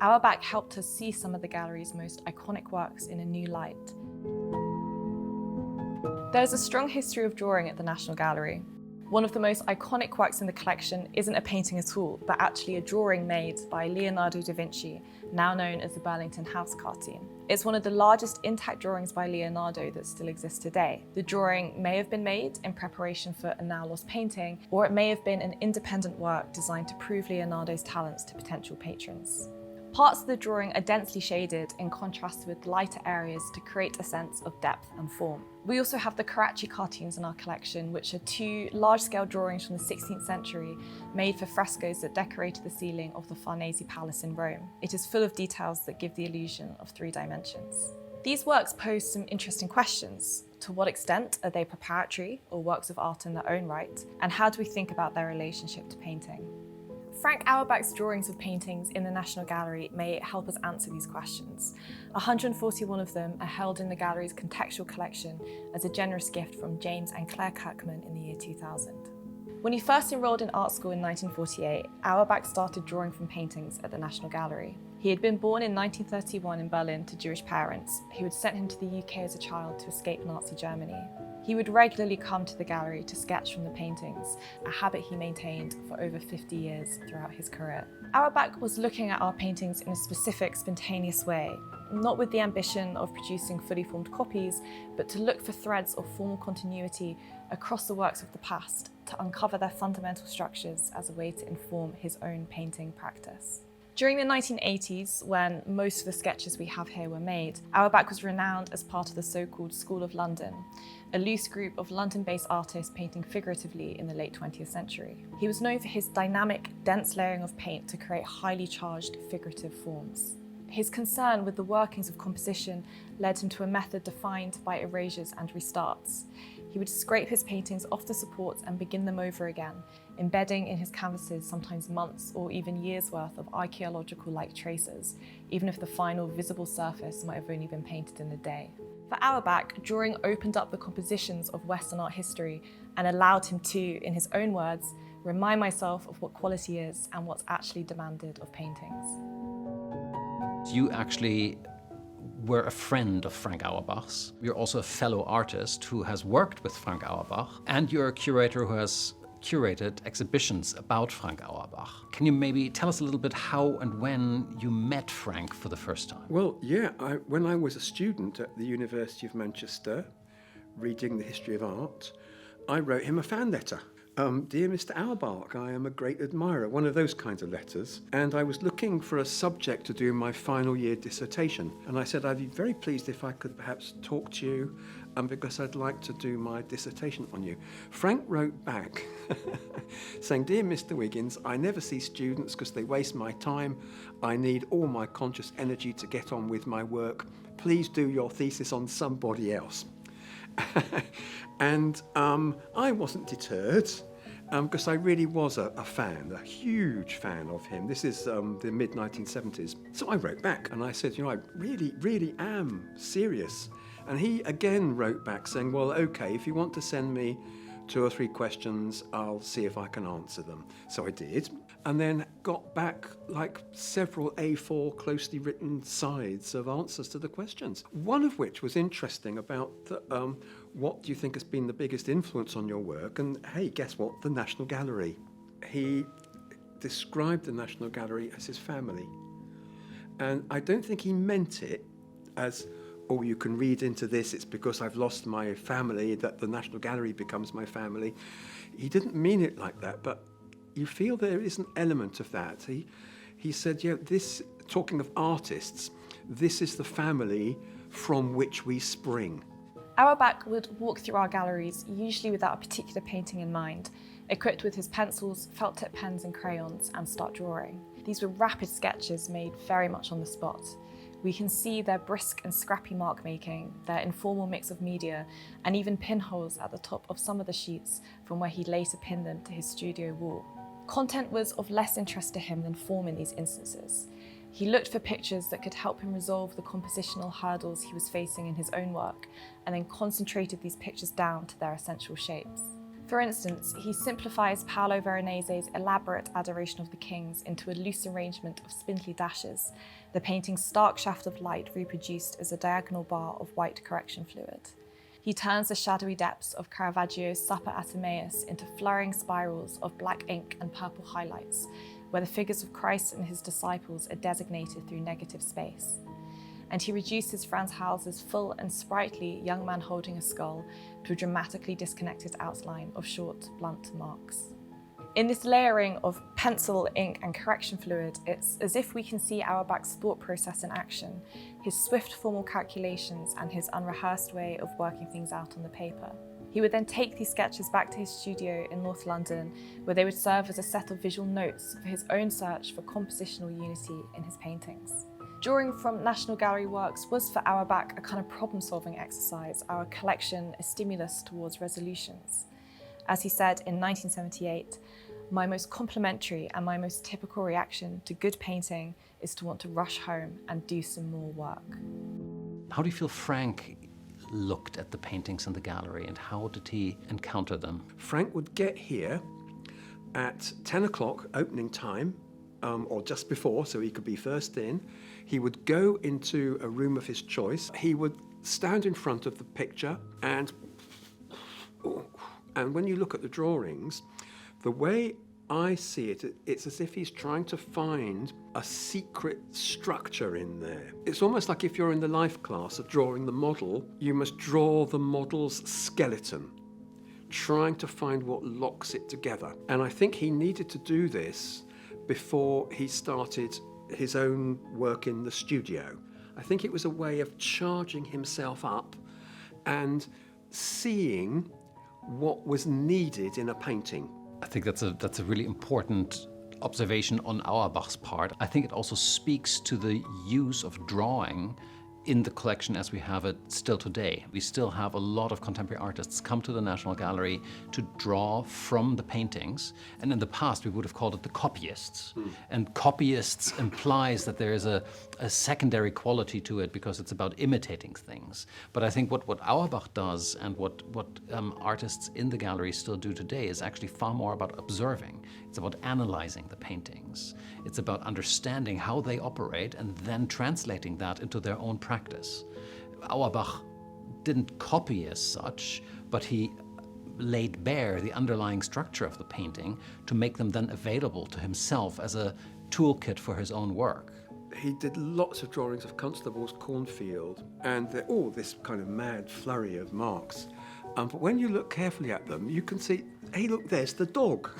Auerbach helped us see some of the gallery's most iconic works in a new light. There's a strong history of drawing at the National Gallery. One of the most iconic works in the collection isn't a painting at all, but actually a drawing made by Leonardo da Vinci, now known as the Burlington House cartoon. It's one of the largest intact drawings by Leonardo that still exists today. The drawing may have been made in preparation for a now lost painting, or it may have been an independent work designed to prove Leonardo's talents to potential patrons. Parts of the drawing are densely shaded in contrast with lighter areas to create a sense of depth and form. We also have the Carracci cartoons in our collection, which are two large-scale drawings from the 16th century made for frescoes that decorated the ceiling of the Farnese Palace in Rome. It is full of details that give the illusion of 3 dimensions. These works pose some interesting questions. To what extent are they preparatory or works of art in their own right? And how do we think about their relationship to painting? Frank Auerbach's drawings of paintings in the National Gallery may help us answer these questions. 141 of them are held in the gallery's contextual collection as a generous gift from James and Claire Kirkman in the year 2000. When he first enrolled in art school in 1948, Auerbach started drawing from paintings at the National Gallery. He had been born in 1931 in Berlin to Jewish parents who had sent him to the UK as a child to escape Nazi Germany. He would regularly come to the gallery to sketch from the paintings, a habit he maintained for over 50 years throughout his career. Auerbach was looking at our paintings in a specific, spontaneous way, not with the ambition of producing fully formed copies, but to look for threads of formal continuity across the works of the past, to uncover their fundamental structures as a way to inform his own painting practice. During the 1980s, when most of the sketches we have here were made, Auerbach was renowned as part of the so-called School of London, a loose group of London-based artists painting figuratively in the late 20th century. He was known for his dynamic, dense layering of paint to create highly charged figurative forms. His concern with the workings of composition led him to a method defined by erasures and restarts. He would scrape his paintings off the supports and begin them over again, embedding in his canvases sometimes months or even years' worth of archaeological-like traces, even if the final visible surface might have only been painted in a day. For Auerbach, drawing opened up the compositions of Western art history and allowed him to, in his own words, remind myself of what quality is and what's actually demanded of paintings. You actually were a friend of Frank Auerbach's. You're also a fellow artist who has worked with Frank Auerbach, and you're a curator who has curated exhibitions about Frank Auerbach. Can you maybe tell us a little bit how and when you met Frank for the first time? Well, yeah, when I was a student at the University of Manchester, reading the history of art, I wrote him a fan letter. Dear Mr. Auerbach, I am a great admirer, one of those kinds of letters. And I was looking for a subject to do my final year dissertation. And I said, I'd be very pleased if I could perhaps talk to you because I'd like to do my dissertation on you. Frank wrote back saying, Dear Mr. Wiggins, I never see students because they waste my time. I need all my conscious energy to get on with my work. Please do your thesis on somebody else. And I wasn't deterred because I really was a fan, a huge fan of him. This is the mid-1970s. So I wrote back and I said, I really am serious. And he again wrote back saying, well, okay, if you want to send me 2 or 3 questions, I'll see if I can answer them. So I did. And then got back like several A4 closely written sides of answers to the questions. One of which was interesting about what do you think has been the biggest influence on your work? And hey, guess what? The National Gallery. He described the National Gallery as his family. And I don't think he meant it as, oh, you can read into this, it's because I've lost my family that the National Gallery becomes my family. He didn't mean it like that, but you feel there is an element of that. He said, yeah, this, talking of artists, this is the family from which we spring. Auerbach would walk through our galleries, usually without a particular painting in mind, equipped with his pencils, felt tip pens and crayons, and start drawing. These were rapid sketches made very much on the spot. We can see their brisk and scrappy mark making, their informal mix of media, and even pinholes at the top of some of the sheets from where he later pinned them to his studio wall. Content was of less interest to him than form in these instances. He looked for pictures that could help him resolve the compositional hurdles he was facing in his own work, and then concentrated these pictures down to their essential shapes. For instance, he simplifies Paolo Veronese's elaborate adoration of the kings into a loose arrangement of spindly dashes, the painting's stark shaft of light reproduced as a diagonal bar of white correction fluid. He turns the shadowy depths of Caravaggio's Supper at Emmaus into flurrying spirals of black ink and purple highlights, where the figures of Christ and his disciples are designated through negative space. And he reduces Frans Hals' full and sprightly young man holding a skull to a dramatically disconnected outline of short, blunt marks. In this layering of pencil, ink and correction fluid, it's as if we can see Auerbach's thought process in action, his swift formal calculations and his unrehearsed way of working things out on the paper. He would then take these sketches back to his studio in North London, where they would serve as a set of visual notes for his own search for compositional unity in his paintings. Drawing from National Gallery works was for Auerbach a kind of problem-solving exercise, our collection a stimulus towards resolutions. As he said in 1978, "My most complimentary and my most typical reaction to good painting is to want to rush home and do some more work." How do you feel Frank looked at the paintings in the gallery, and how did he encounter them? Frank would get here at 10 o'clock opening time, or just before, so he could be first in. He would go into a room of his choice. He would stand in front of the picture, and when you look at the drawings, the way I see it, it's as if he's trying to find a secret structure in there. It's almost like if you're in the life class of drawing the model, you must draw the model's skeleton, trying to find what locks it together. And I think he needed to do this before he started his own work in the studio. I think it was a way of charging himself up and seeing what was needed in a painting. I think that's a really important observation on Auerbach's part. I think it also speaks to the use of drawing in the collection as we have it still today. We still have a lot of contemporary artists come to the National Gallery to draw from the paintings, and in the past we would have called it the copyists. And copyists implies that there is a secondary quality to it because it's about imitating things. But I think what Auerbach does and what artists in the gallery still do today is actually far more about observing. It's about analyzing the paintings. It's about understanding how they operate and then translating that into their own practice. Auerbach didn't copy as such, but he laid bare the underlying structure of the painting to make them then available to himself as a toolkit for his own work. He did lots of drawings of Constable's cornfield, and they're all this kind of mad flurry of marks. But when you look carefully at them, you can see, hey, look, there's the dog.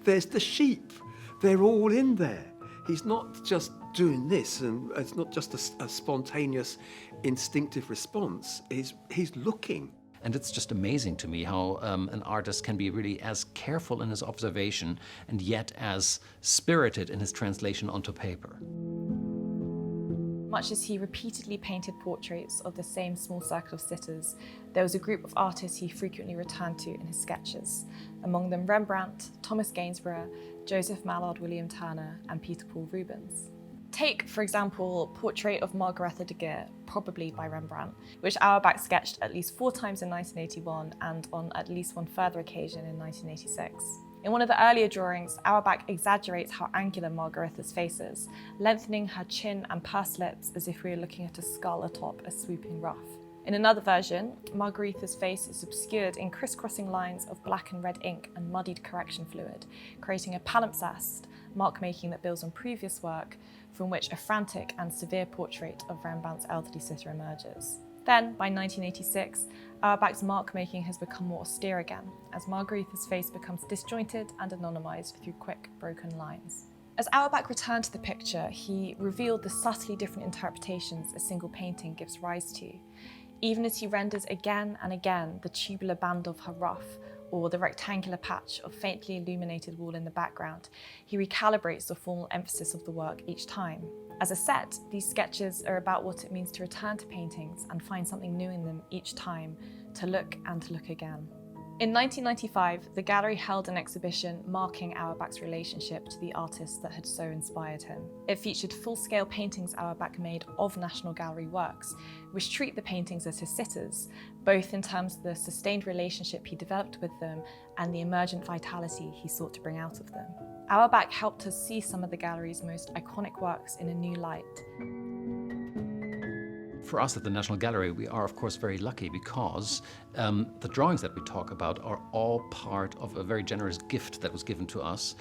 There's the sheep. They're all in there. He's not just doing this, and it's not just a spontaneous, instinctive response. He's looking. And it's just amazing to me how an artist can be really as careful in his observation and yet as spirited in his translation onto paper. Much as he repeatedly painted portraits of the same small circle of sitters, there was a group of artists he frequently returned to in his sketches, among them Rembrandt, Thomas Gainsborough, Joseph Mallard William Turner, and Peter Paul Rubens. Take, for example, Portrait of Margaretha de Geer, probably by Rembrandt, which Auerbach sketched at least 4 times in 1981 and on at least one further occasion in 1986. In one of the earlier drawings, Auerbach exaggerates how angular Margaretha's face is, lengthening her chin and pursed lips as if we were looking at a skull atop a swooping ruff. In another version, Margaretha's face is obscured in crisscrossing lines of black and red ink and muddied correction fluid, creating a palimpsest, mark-making that builds on previous work, from which a frantic and severe portrait of Rembrandt's elderly sitter emerges. Then, by 1986, Auerbach's mark-making has become more austere again, as Margaretha's face becomes disjointed and anonymized through quick, broken lines. As Auerbach returned to the picture, he revealed the subtly different interpretations a single painting gives rise to, even as he renders again and again the tubular band of her ruff, or the rectangular patch of faintly illuminated wall in the background. He recalibrates the formal emphasis of the work each time. As a set, these sketches are about what it means to return to paintings and find something new in them each time, to look and to look again. In 1995, the gallery held an exhibition marking Auerbach's relationship to the artists that had so inspired him. It featured full-scale paintings Auerbach made of National Gallery works, which treat the paintings as his sitters, both in terms of the sustained relationship he developed with them and the emergent vitality he sought to bring out of them. Auerbach helped us see some of the gallery's most iconic works in a new light. For us at the National Gallery, we are of course very lucky because the drawings that we talk about are all part of a very generous gift that was given to us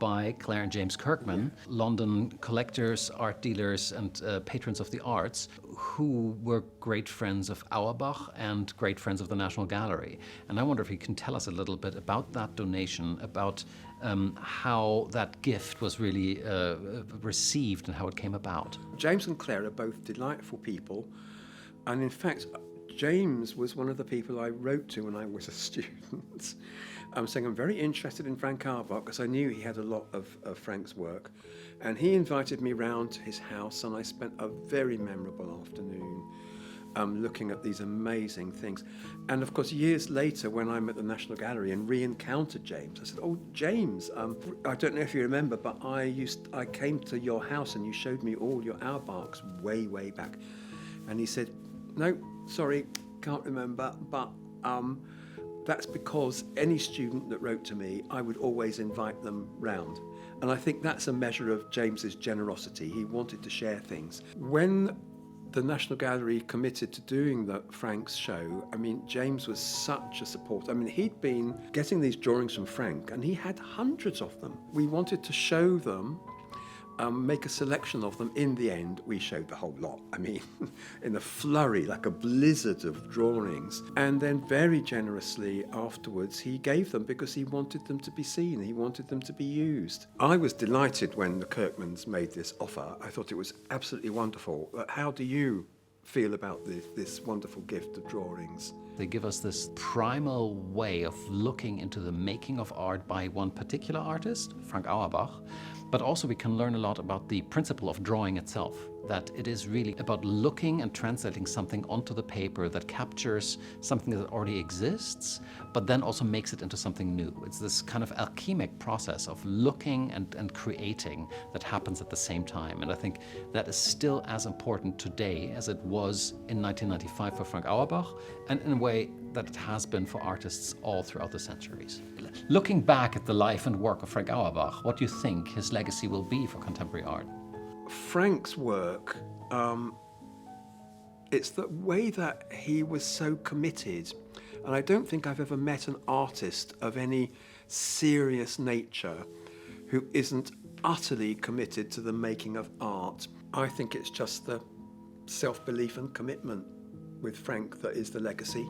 by Claire and James Kirkman, London collectors, art dealers and patrons of the arts who were great friends of Auerbach and great friends of the National Gallery. And I wonder if he can tell us a little bit about that donation, about how that gift was really received and how it came about. James and Claire are both delightful people, and in fact, James was one of the people I wrote to when I was a student, saying I'm very interested in Frank Auerbach because I knew he had a lot of Frank's work, and he invited me round to his house, and I spent a very memorable afternoon looking at these amazing things. And of course, years later, when I'm at the National Gallery and re-encountered James, I said, "Oh, James, I don't know if you remember, but I came to your house and you showed me all your Auerbachs way, way back." And he said, "No, sorry, can't remember, but that's because any student that wrote to me, I would always invite them round." And I think that's a measure of James's generosity. He wanted to share things. When the National Gallery committed to doing the Frank's show, I mean, James was such a supporter. I mean, he'd been getting these drawings from Frank and he had hundreds of them. We wanted to show them, make a selection of them. In the end, we showed the whole lot. I mean, in a flurry, like a blizzard of drawings. And then very generously afterwards, he gave them because he wanted them to be seen. He wanted them to be used. I was delighted when the Kirkmans made this offer. I thought it was absolutely wonderful. How do you feel about this wonderful gift of drawings? They give us this primal way of looking into the making of art by one particular artist, Frank Auerbach, but also we can learn a lot about the principle of drawing itself, that it is really about looking and translating something onto the paper that captures something that already exists, but then also makes it into something new. It's this kind of alchemic process of looking and creating that happens at the same time. And I think that is still as important today as it was in 1995 for Frank Auerbach, and in a way that it has been for artists all throughout the centuries. Looking back at the life and work of Frank Auerbach, what do you think his legacy will be for contemporary art? Frank's work, it's the way that he was so committed. And I don't think I've ever met an artist of any serious nature who isn't utterly committed to the making of art. I think it's just the self-belief and commitment with Frank that is the legacy.